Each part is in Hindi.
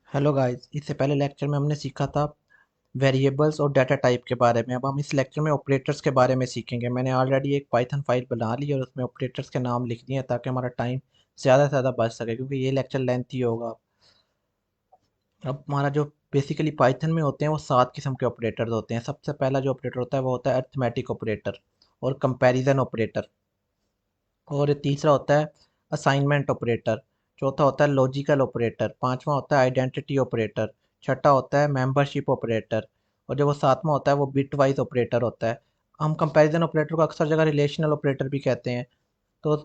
हेलो गाइस, इससे पहले लेक्चर में हमने सीखा था वेरिएबल्स और डाटा टाइप के बारे में। अब हम इस लेक्चर में ऑपरेटर्स के बारे में सीखेंगे। मैंने ऑलरेडी एक पाइथन फाइल बना ली और उसमें ऑपरेटर्स के नाम लिख दिए हैं ताकि हमारा टाइम ज़्यादा से ज़्यादा बच सके, क्योंकि ये लेक्चर लेंथी होगा। अब हमारा जो बेसिकली पाइथन में होते हैं वो 7 किस्म के ऑपरेटर्स होते हैं। सबसे पहला जो ऑपरेटर होता है वो होता है अरिथमेटिक ऑपरेटर और कंपैरिजन ऑपरेटर। और तीसरा होता है असाइनमेंट ऑपरेटर। चौथा होता है लॉजिकल ऑपरेटर। पांचवा होता है आइडेंटिटी ऑपरेटर। छठा होता है मेंबरशिप ऑपरेटर। और जो वो सातवां होता है वो बिट वाइज ऑपरेटर होता है। हम कंपैरिजन ऑपरेटर को अक्सर जगह रिलेशनल ऑपरेटर भी कहते हैं। तो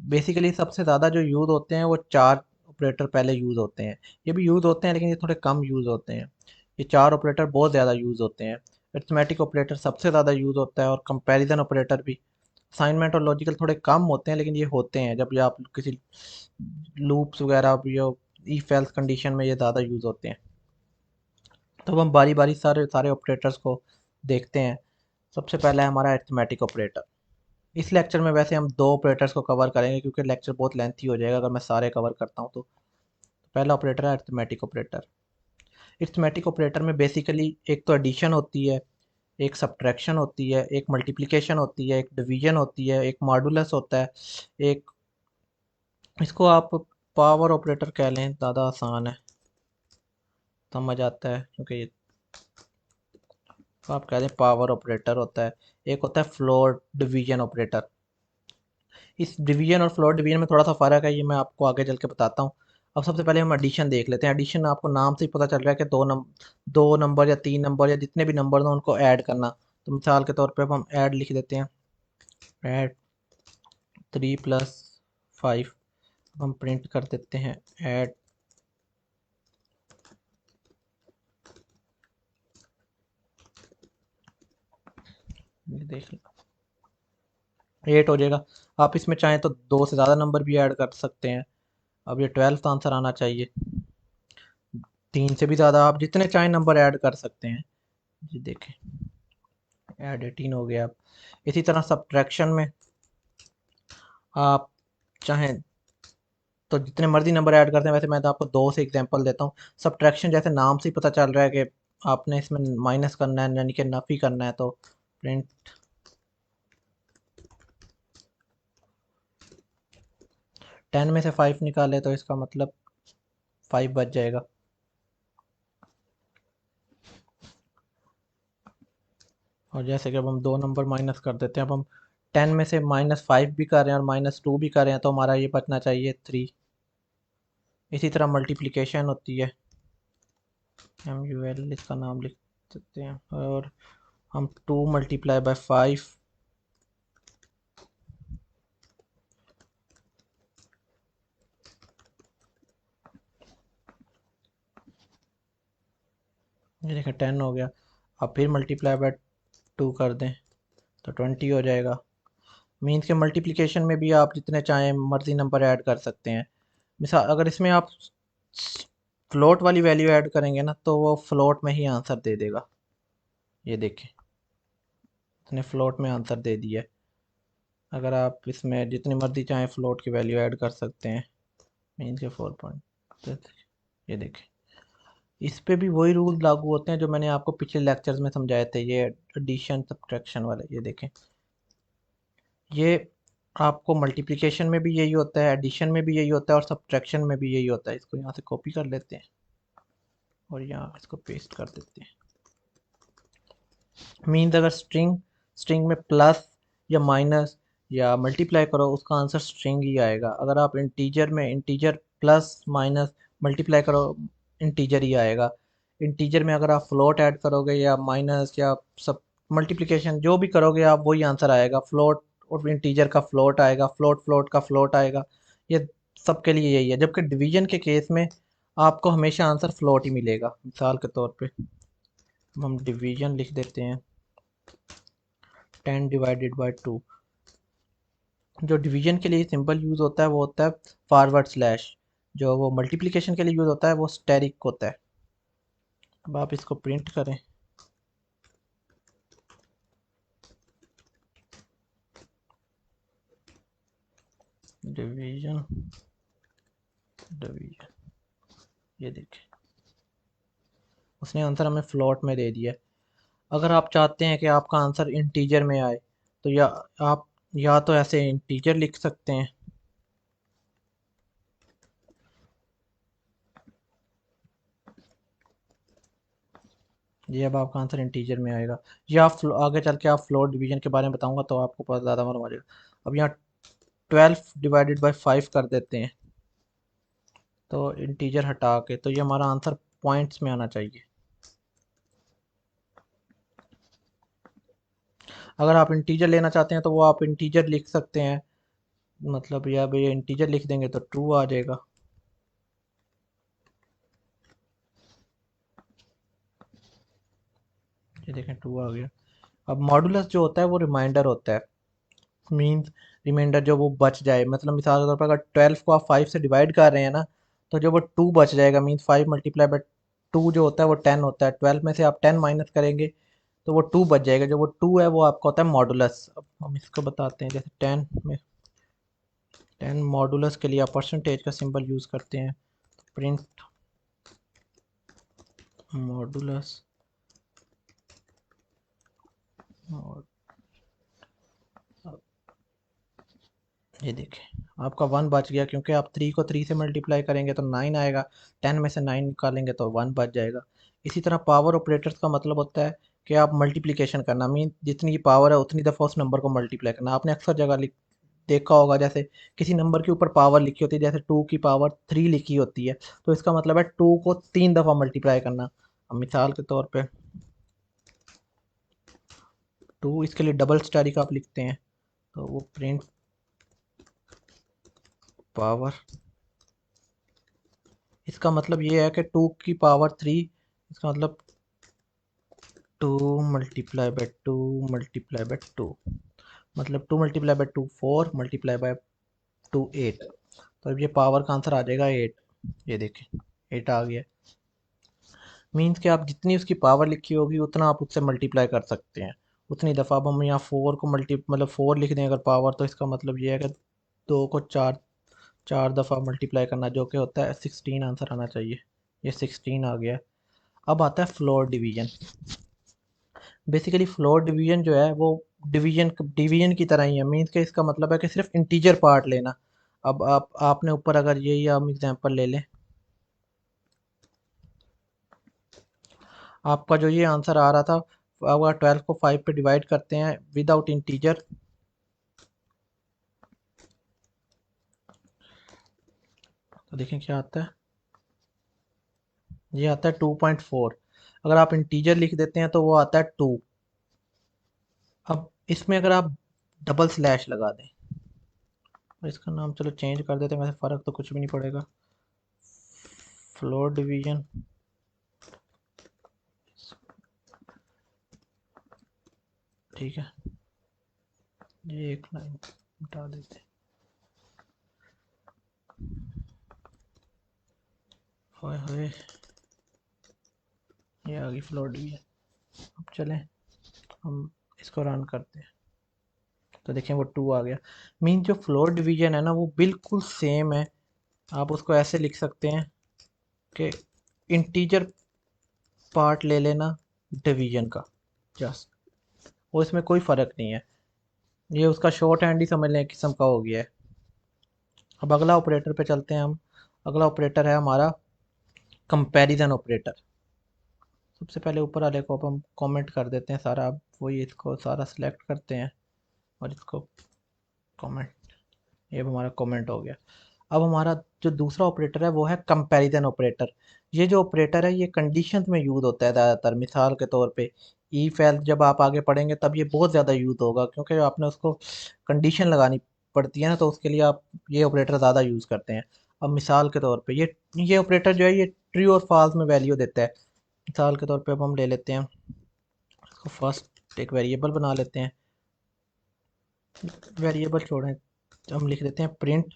बेसिकली सबसे ज़्यादा जो यूज़ होते हैं वो चार ऑपरेटर पहले यूज़ होते हैं। ये भी यूज़ होते हैं लेकिन ये थोड़े कम यूज़ होते हैं। ये चार ऑपरेटर बहुत ज़्यादा यूज़ होते हैं। अरिथमेटिक ऑपरेटर सबसे ज़्यादा यूज़ होता है और कंपैरिजन ऑपरेटर भी। असाइनमेंट और लॉजिकल थोड़े कम होते हैं लेकिन ये होते हैं जब ये आप किसी लूप्स वगैरह या इफ एल्स कंडीशन में ये ज़्यादा यूज़ होते हैं। तो अब हम बारी बारी सारे सारे ऑपरेटर्स को देखते हैं। सबसे पहला है हमारा अरिथमेटिक ऑपरेटर। इस लेक्चर में वैसे हम दो ऑपरेटर्स को कवर करेंगे क्योंकि लेक्चर बहुत लेंथी हो जाएगा अगर मैं सारे कवर करता हूँ तो। पहला ऑपरेटर है अरिथमेटिक ऑपरेटर। अरिथमेटिक ऑपरेटर में बेसिकली एक तो एडिशन होती है, एक सब्ट्रैक्शन होती है, एक मल्टीप्लिकेशन होती है, एक डिवीजन होती है, एक मॉडुलस होता है, एक इसको आप पावर ऑपरेटर कह लें, ज़्यादा आसान है, समझ आता है क्योंकि ये तो आप कह दें पावर ऑपरेटर होता है। एक होता है फ्लोर डिवीजन ऑपरेटर। इस डिवीजन और फ्लोर डिवीजन में थोड़ा सा फ़र्क है, ये मैं आपको आगे चल के बताता हूँ। अब सबसे पहले हम एडिशन देख लेते हैं। एडिशन आपको नाम से ही पता चल रहा है कि दो नंबर या तीन नंबर या जितने भी नंबर हो उनको ऐड करना। तो मिसाल के तौर पे अब हम ऐड लिख देते हैं, ऐड 3 + 5। हम प्रिंट कर देते हैं ऐड, ये देख लो 8 हो जाएगा। आप इसमें चाहें तो दो से ज़्यादा नंबर भी ऐड कर सकते हैं। अब ये 12th आंसर आना चाहिए। तीन से भी ज़्यादा आप जितने चाहें नंबर ऐड कर सकते हैं। जी देखें, ऐड 18 हो गया। अब इसी तरह सब्ट्रैक्शन में आप चाहें तो जितने मर्जी नंबर ऐड करते हैं। वैसे मैं तो आपको दो से एग्जांपल देता हूँ। सब्ट्रैक्शन जैसे नाम से ही पता चल रहा है कि आपने इसमें माइनस करना है, यानी कि नफी करना है। तो प्रिंट 10 में से 5 निकाले तो इसका मतलब 5 बच जाएगा। और जैसे कि अब हम दो नंबर माइनस कर देते हैं। अब हम 10 में से -5 भी कर रहे हैं और -2 भी कर रहे हैं तो हमारा ये बचना चाहिए 3। इसी तरह मल्टीप्लिकेशन होती है, MUL इसका नाम लिख सकते हैं। और हम 2 × 5, ये देखें 10 हो गया। अब फिर ×2 कर दें तो 20 हो जाएगा। मीन्स के मल्टीप्लिकेशन में भी आप जितने चाहें मर्जी नंबर ऐड कर सकते हैं। मिसाल अगर इसमें आप फ्लोट वाली वैल्यू ऐड करेंगे ना तो वो फ्लोट में ही आंसर दे देगा। ये देखें, इसने फ्लोट में आंसर दे दिया है। अगर आप इसमें जितनी मर्जी चाहें फ्लोट की वैल्यू ऐड कर सकते हैं। मीन्स के 4 पॉइंट, ये देखें। इस पे भी वही रूल लागू होते हैं जो मैंने आपको पिछले लेक्चर्स में समझाए थे, ये एडिशन सब्ट्रैक्शन वाले। ये देखें, ये आपको मल्टीप्लिकेशन में भी यही होता है, एडिशन में भी यही होता है और सब्ट्रैक्शन में भी यही होता है। इसको यहाँ से कॉपी कर लेते हैं और यहाँ इसको पेस्ट कर देते हैं। मीन्स अगर स्ट्रिंग स्ट्रिंग में प्लस या माइनस या मल्टीप्लाई करो उसका आंसर स्ट्रिंग ही आएगा। अगर आप इंटीजर में इंटीजर प्लस माइनस मल्टीप्लाई करो, इंटीजर ही आएगा। इंटीजर में अगर आप फ्लोट ऐड करोगे या माइनस या सब मल्टीप्लिकेशन जो भी करोगे आप वही आंसर आएगा। फ्लोट और इंटीजर का फ्लोट आएगा, फ्लोट फ्लोट का फ्लोट आएगा। ये सबके लिए यही है। जबकि डिवीजन के केस में आपको हमेशा आंसर फ्लोट ही मिलेगा। मिसाल के तौर पे हम डिवीजन लिख देते हैं 10/2। जो डिवीजन के लिए सिंबल यूज़ होता है वो होता है फॉरवर्ड स्लैश। जो वो मल्टीप्लिकेशन के लिए यूज़ होता है वो स्टेरिक होता है। अब आप इसको प्रिंट करें, डिवीजन डिवीजन, ये देखें उसने आंसर हमें फ्लोट में दे दिया है। अगर आप चाहते हैं कि आपका आंसर इंटीजर में आए तो या आप या तो ऐसे इंटीजर लिख सकते हैं, ये अब आपका आंसर इंटीजर में आएगा, या आप आगे चल के आप फ्लोट डिवीजन के बारे में बताऊंगा तो आपको बहुत ज़्यादा मालूम आ जाएगा। अब यहाँ 12 डिवाइडेड बाई 5 कर देते हैं तो इंटीजर हटा के, तो ये हमारा आंसर पॉइंट्स में आना चाहिए। अगर आप इंटीजर लेना चाहते हैं तो वो आप इंटीजर लिख सकते हैं, मतलब या भैया इंटीजर लिख देंगे तो ट्रू आ जाएगा। ये देखें ट्रू आ गया। अब मॉडुलस जो होता है वो रिमाइंडर होता है, मीन्स रिमाइंडर जो वो बच जाए, मतलब मिसाल के तौर पर अगर 12 को आप 5 से डिवाइड कर रहे हैं ना, तो जो वो 2 बच जाएगा, मीन्स 5 × 2 जो होता है वो 10 होता है, 12 में से आप 10 माइनस करेंगे तो वो 2 बच जाएगा, जो वो 2 है वो आपका होता है मॉडुलस। अब हम इसको बताते हैं, जैसे 10 मॉडुलस के लिए आप परसेंटेज का सिंबल यूज़ करते हैं, प्रिंट मॉडुलस। और ये देखिए आपका 1 बच गया, क्योंकि आप 3 को 3 से मल्टीप्लाई करेंगे तो 9 आएगा, 10 में से 9 निकालेंगे तो 1 बच जाएगा। इसी तरह पावर ऑपरेटर्स का मतलब होता है कि आप मल्टीप्लिकेशन करना, मीन जितनी की पावर है उतनी दफ़ा उस नंबर को मल्टीप्लाई करना। आपने अक्सर जगह देखा होगा, जैसे किसी नंबर के ऊपर पावर लिखी होती है, जैसे 2 की पावर 3 लिखी होती है, तो इसका मतलब है 2 को 3 दफ़ा मल्टीप्लाई करना। अब मिसाल के तौर पे 2, इसके लिए डबल स्टैटिक आप लिखते हैं, तो वो प्रिंट पावर, इसका मतलब ये है कि 2 की पावर 3, इसका मतलब 2 × 2 × 2 मतलब 2 × 2 4 × 2 8, तो अब ये पावर का आंसर आ जाएगा 8। ये देखें 8 आ गया, मीन्स कि आप जितनी उसकी पावर लिखी होगी उतना आप उससे मल्टीप्लाई कर सकते हैं उतनी दफ़ा। अब हम यहाँ 4 को मतलब 4 लिख दें अगर पावर, तो इसका मतलब ये है कि 2 को 4 4 दफ़ा मल्टीप्लाई करना, जो कि होता है 16 आंसर आना चाहिए। ये 16 आ गया। अब आता है floor division. Basically floor division जो है वो डिवीजन की तरह ही है, मीन्स के इसका मतलब है कि सिर्फ इंटीजर पार्ट लेना। अब आपने ऊपर अगर यही हम एग्जांपल ले लें, आपका जो ये आंसर आ रहा था, अगर 12 को 5 पे डिवाइड करते हैं विदाउट इंटीजर, तो देखें क्या आता है, ये आता है 2.4। अगर आप इंटीजर लिख देते हैं तो वो आता है 2। अब इसमें अगर आप डबल स्लैश लगा दें, और इसका नाम चलो चेंज कर देते हैं, वैसे फ़र्क तो कुछ भी नहीं पड़ेगा, फ्लोर डिवीजन। ठीक है, ये एक लाइन हटा देते हैं। हाय हाय, ये आ गई फ्लोर डिवीजन। अब चलें हम इसको रन करते हैं, तो देखें वो 2 आ गया। मीन जो फ्लोर डिवीजन है ना वो बिल्कुल सेम है। आप उसको ऐसे लिख सकते हैं कि इंटीजर पार्ट ले लेना डिवीजन का, जस्ट वो, इसमें कोई फ़र्क नहीं है। ये उसका शॉर्ट हैंड ही समझ लें किस्म का हो गया है। अब अगला ऑपरेटर पे चलते हैं हम। अगला ऑपरेटर है हमारा कंपैरिजन ऑपरेटर। सबसे पहले ऊपर वाले को अब हम कमेंट कर देते हैं सारा, अब वही इसको सारा सिलेक्ट करते हैं और इसको कमेंट, ये अब हमारा कमेंट हो गया। अब हमारा जो दूसरा ऑपरेटर है वो है कंपैरिजन ऑपरेटर। ये जो ऑपरेटर है ये कंडीशंस में यूज़ होता है ज़्यादातर, मिसाल के तौर पे इफ एल्स जब आप आगे पढ़ेंगे तब ये बहुत ज़्यादा यूज़ होगा, क्योंकि आपने उसको कंडीशन लगानी पड़ती है ना, तो उसके लिए आप ये ऑपरेटर ज़्यादा यूज़ करते हैं। अब मिसाल के तौर पे ये ऑपरेटर जो है ये ट्रू और फॉल्स में वैल्यू देता है। मिसाल के तौर पे अब हम ले लेते हैं इसको, फर्स्ट एक वेरिएबल बना लेते हैं, वेरिएबल छोड़ें, हम लिख देते हैं प्रिंट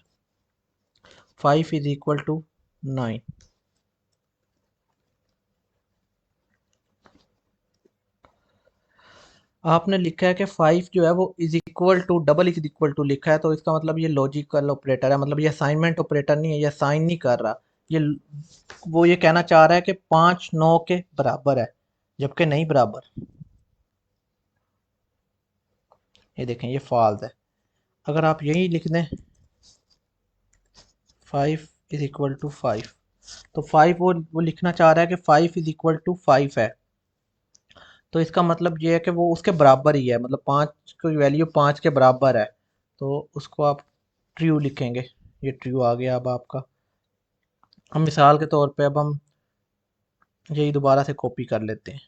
5 = 9। आपने लिखा है कि 5 जो है वो is equal to double is equal to लिखा है, तो इसका मतलब ये लॉजिकल ऑपरेटर है, मतलब ये असाइनमेंट ऑपरेटर नहीं है, ये साइन नहीं कर रहा, ये वो ये कहना चाह रहा है कि 5 9 के बराबर है, जबकि नहीं बराबर। ये देखें ये फॉल्स है। अगर आप यही लिख दें 5 इज इक्वल टू 5, तो 5 वो लिखना चाह रहा है कि 5 इज इक्वल टू 5 है, तो इसका मतलब ये है कि वो उसके बराबर ही है, मतलब 5 की वैल्यू 5 के बराबर है, तो उसको आप ट्रू लिखेंगे। ये ट्रू आ गया। अब आपका, हम मिसाल के तौर पे अब हम यही दोबारा से कॉपी कर लेते हैं।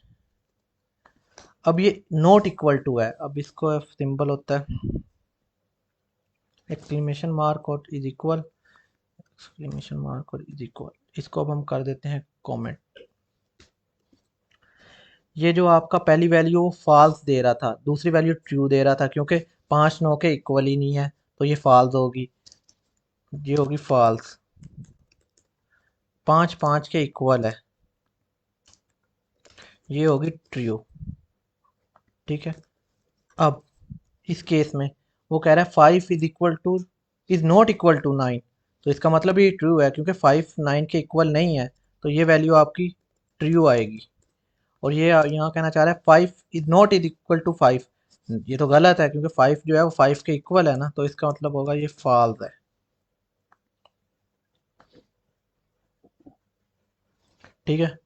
अब ये नॉट इक्वल टू है, अब इसको सिंबल होता है एक्सक्लेमेशन मार्क और इज इक्वल, एक्सक्लेमेशन मार्क और इज इक्वल, इसको अब हम कर देते हैं कमेंट। ये जो आपका पहली वैल्यू वो फॉल्स दे रहा था, दूसरी वैल्यू ट्रू दे रहा था, क्योंकि 5 9 के इक्वल ही नहीं है, तो ये फॉल्स होगी, ये होगी फॉल्स। 5 5 के इक्वल है, ये होगी ट्रू। ठीक है। अब इस केस में वो कह रहा है 5 is equal to is not equal to 9, तो इसका मतलब ये ट्रू है, क्योंकि 5 9 के इक्वल नहीं है, तो ये वैल्यू आपकी ट्रू आएगी। और ये यहाँ कहना चाह रहा है 5 is not is equal to 5, ये तो गलत है, क्योंकि 5 जो है वो 5 के इक्वल है ना, तो इसका मतलब होगा ये फॉल्स है। ठीक है।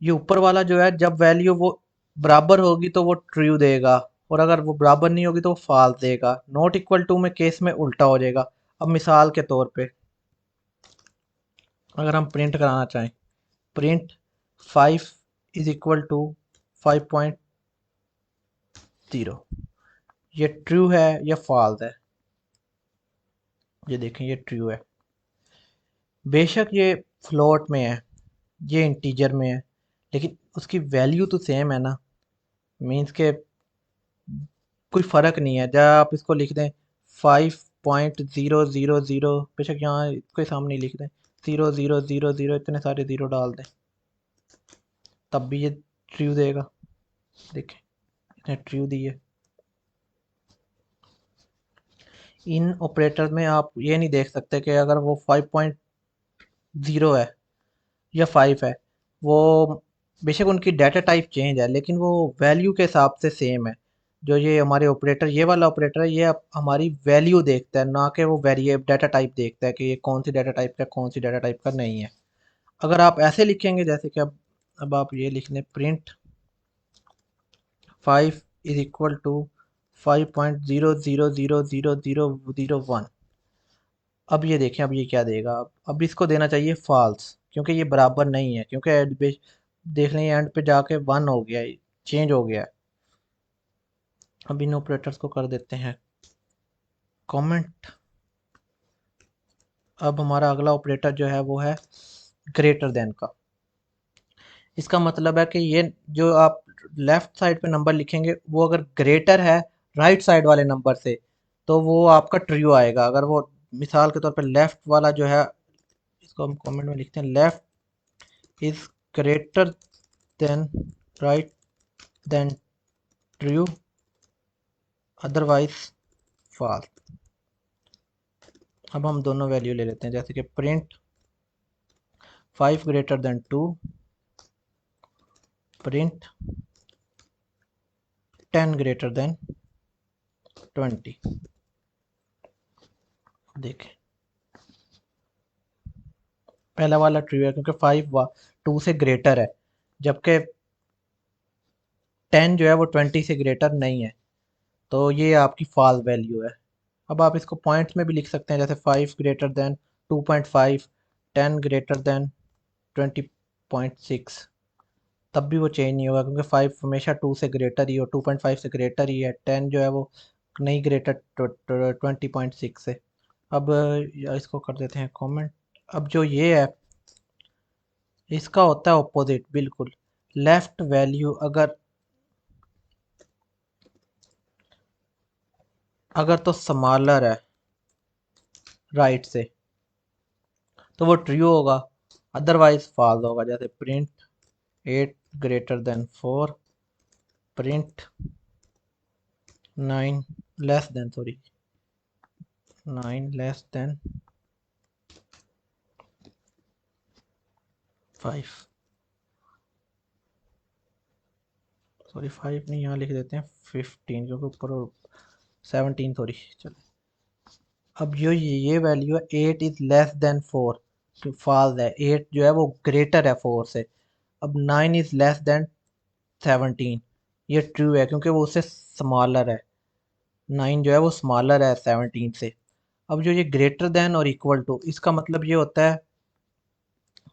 ये ऊपर वाला जो है, जब वैल्यू वो बराबर होगी तो वो ट्रू देगा, और अगर वो बराबर नहीं होगी तो वो फॉल्स देगा। नॉट इक्वल टू में केस में उल्टा हो जाएगा। अब मिसाल के तौर पे अगर हम प्रिंट कराना चाहें, प्रिंट 5 इज इक्वल टू 5.0, ये ट्रू है या फॉल्स है? ये देखें ये ट्रू है। बेशक ये फ्लोट में है, ये इंटीजर में है, लेकिन उसकी वैल्यू तो सेम है ना, मीन्स के कोई फ़र्क नहीं है। जब आप इसको लिख दें 5.000, बेशक यहाँ इसके सामने लिख दें 0000, इतने सारे ज़ीरो डाल दें, तब भी ये ट्रू देगा। देखें इसने ट्रू दी है। इन ऑपरेटर में आप ये नहीं देख सकते कि अगर वो 5.0 है या 5 है, वो बेशक उनकी डाटा टाइप चेंज है, लेकिन वो वैल्यू के हिसाब से सेम है। जो ये हमारे ऑपरेटर, ये वाला ऑपरेटर है, ये हमारी वैल्यू देखता है, ना कि वो वेरिएबल डाटा टाइप देखता है कि ये कौन सी डाटा टाइप का कौन सी डाटा टाइप का नहीं है। अगर आप ऐसे लिखेंगे जैसे कि अब आप ये लिख लें प्रिंट 5 इज इक्वल टू 5.0000001, अब ये देखें अब ये क्या देगा। अब इसको देना चाहिए फॉल्स, क्योंकि ये बराबर नहीं है, क्योंकि देख लें एंड पे जाके 1 हो गया, चेंज हो गया। अब इन ऑपरेटर्स को कर देते हैं कमेंट। अब हमारा अगला ऑपरेटर जो है वो है ग्रेटर देन का। इसका मतलब है कि ये जो आप लेफ्ट साइड पे नंबर लिखेंगे, वो अगर ग्रेटर है राइट साइड वाले नंबर से, तो वो आपका ट्रू आएगा। अगर वो मिसाल के तौर पे लेफ्ट वाला जो है, इसको हम कमेंट में लिखते हैं left is greater than right then true, otherwise false. अब हम दोनों वैल्यू ले लेते हैं, जैसे कि print 5 greater than 2, print 10 greater than 20। देखें पहला वाला ट्रू है, क्योंकि 5 2 से ग्रेटर है, जबकि 10 जो है वो 20 से ग्रेटर नहीं है, तो ये आपकी फॉल्स वैल्यू है। अब आप इसको पॉइंट्स में भी लिख सकते हैं, जैसे 5 ग्रेटर देन 2.5, 10 ग्रेटर देन 20.6, तब भी वो चेंज नहीं होगा, क्योंकि 5 हमेशा 2 से ग्रेटर ही और 2.5 से ग्रेटर ही है। 10 जो है वो नहीं ग्रेटर 20.6 से। अब इसको कर देते हैं कमेंट। अब जो ये है, इसका होता है ऑपोजिट बिल्कुल। लेफ्ट वैल्यू अगर अगर तो स्मॉलर है राइट से, तो वो ट्रू होगा, अदरवाइज फॉल्स होगा। जैसे print 8 greater than 4, print 9 less than 9 less than 5, sorry 5 नहीं, यहाँ लिख देते हैं 15 क्योंकि ऊपर 17 सॉरी। चलो, अब ये वैल्यू है 8 इज लेस देन 4, तो फॉल्स है। 8 जो है वो ग्रेटर है 4 से। अब 9 इज लेस देन 17, ये ट्रू है क्योंकि वो उससे स्मॉलर है। 9 जो है वो स्मॉलर है 17 से। अब जो ये ग्रेटर देन और इक्वल टू, इसका मतलब ये होता है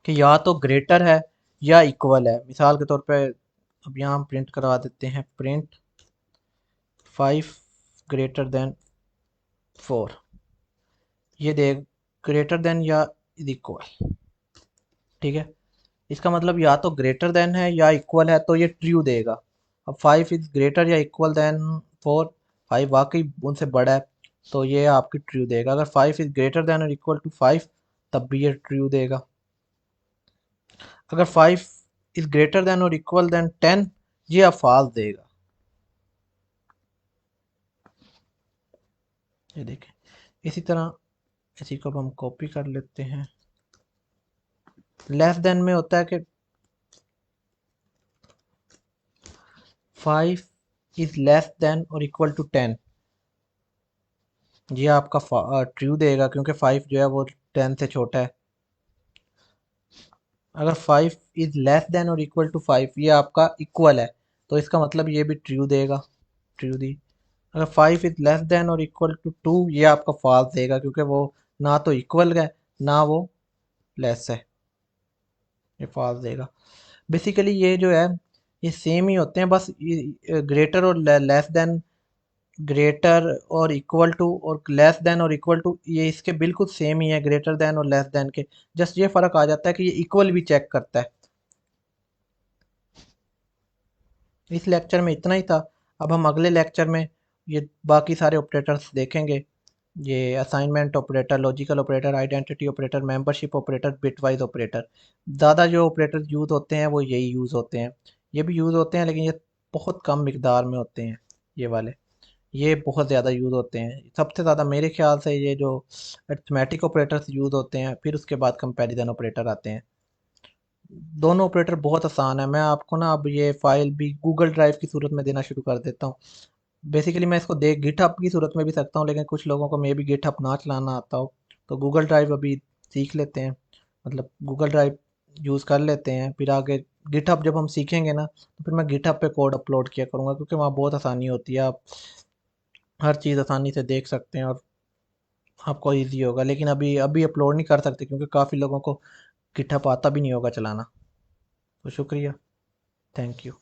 कि या तो ग्रेटर है या इक्वल है। मिसाल के तौर पे अब यहाँ हम प्रिंट करवा देते हैं, प्रिंट 5 ग्रेटर देन 4, ये दे ग्रेटर देन या इक्वल। ठीक है, इसका मतलब या तो ग्रेटर देन है या इक्वल है, तो ये ट्रू देगा। अब 5 इज ग्रेटर या इक्वल देन 4, 5 वाकई उनसे बड़ा है, तो ये आपकी ट्रू देगा। अगर 5 इज ग्रेटर देन और इक्वल टू 5, तब भी ये ट्रू देगा। अगर 5 इज ग्रेटर देन और इक्वल देन 10, ये अब फॉल्स देगा। ये देखें, इसी तरह इसी को अब हम कॉपी कर लेते हैं। लेस देन में होता है कि 5 इज लेस देन और इक्वल टू 10, ये आपका ट्रू देगा क्योंकि 5 जो है वो 10 से छोटा है। अगर 5 इज लेस देन और इक्वल टू 5, ये आपका इक्वल है, तो इसका मतलब ये भी ट्रू देगा, ट्रू दी। अगर 5 इज लेस देन और इक्वल टू 2, ये आपका फॉल्स देगा क्योंकि वो ना तो इक्वल है ना वो लेस है, ये फॉल्स देगा। बेसिकली ये जो है ये सेम ही होते हैं, बस ग्रेटर और लेस देन, ग्रेटर और इक्वल टू और लेस देन और इक्वल टू, ये इसके बिल्कुल सेम ही है ग्रेटर देन और लेस देन के। जस्ट ये फर्क आ जाता है कि ये इक्वल भी चेक करता है। इस लेक्चर में इतना ही था। अब हम अगले लेक्चर में ये बाकी सारे ऑपरेटर्स देखेंगे। ये assignment operator, logical operator, identity operator, membership operator, bitwise operator. ज़्यादा जो ऑपरेटर यूज़ होते हैं वो यही यूज़ होते हैं। ये भी यूज़ होते हैं लेकिन ये बहुत कम मिकदार में होते हैं, ये वाले। ये बहुत ज़्यादा यूज़ होते हैं, सबसे ज़्यादा मेरे ख्याल से ये जो अरिथमेटिक ऑपरेटर्स यूज़ होते हैं, फिर उसके बाद कंपैरिजन ऑपरेटर आते हैं। दोनों ऑपरेटर बहुत आसान है। मैं आपको ना अब ये फाइल भी गूगल ड्राइव की सूरत में देना शुरू कर देता हूँ। बेसिकली मैं इसको दे गिटहब की सूरत में भी सकता हूँ, लेकिन कुछ लोगों को मे भी गिटहब ना चलाना आता हो, तो गूगल ड्राइव अभी सीख लेते हैं, मतलब गूगल ड्राइव यूज़ कर लेते हैं। फिर आगे गिटहब जब हम सीखेंगे ना, तो फिर मैं गिटहब पे कोड अपलोड किया करूँगा क्योंकि वहाँ बहुत आसानी होती है। आप हर चीज़ आसानी से देख सकते हैं और आपको ईजी होगा। लेकिन अभी अभी अपलोड नहीं कर सकते क्योंकि काफ़ी लोगों को गिटहब आता भी नहीं होगा चलाना। तो शुक्रिया, थैंक यू।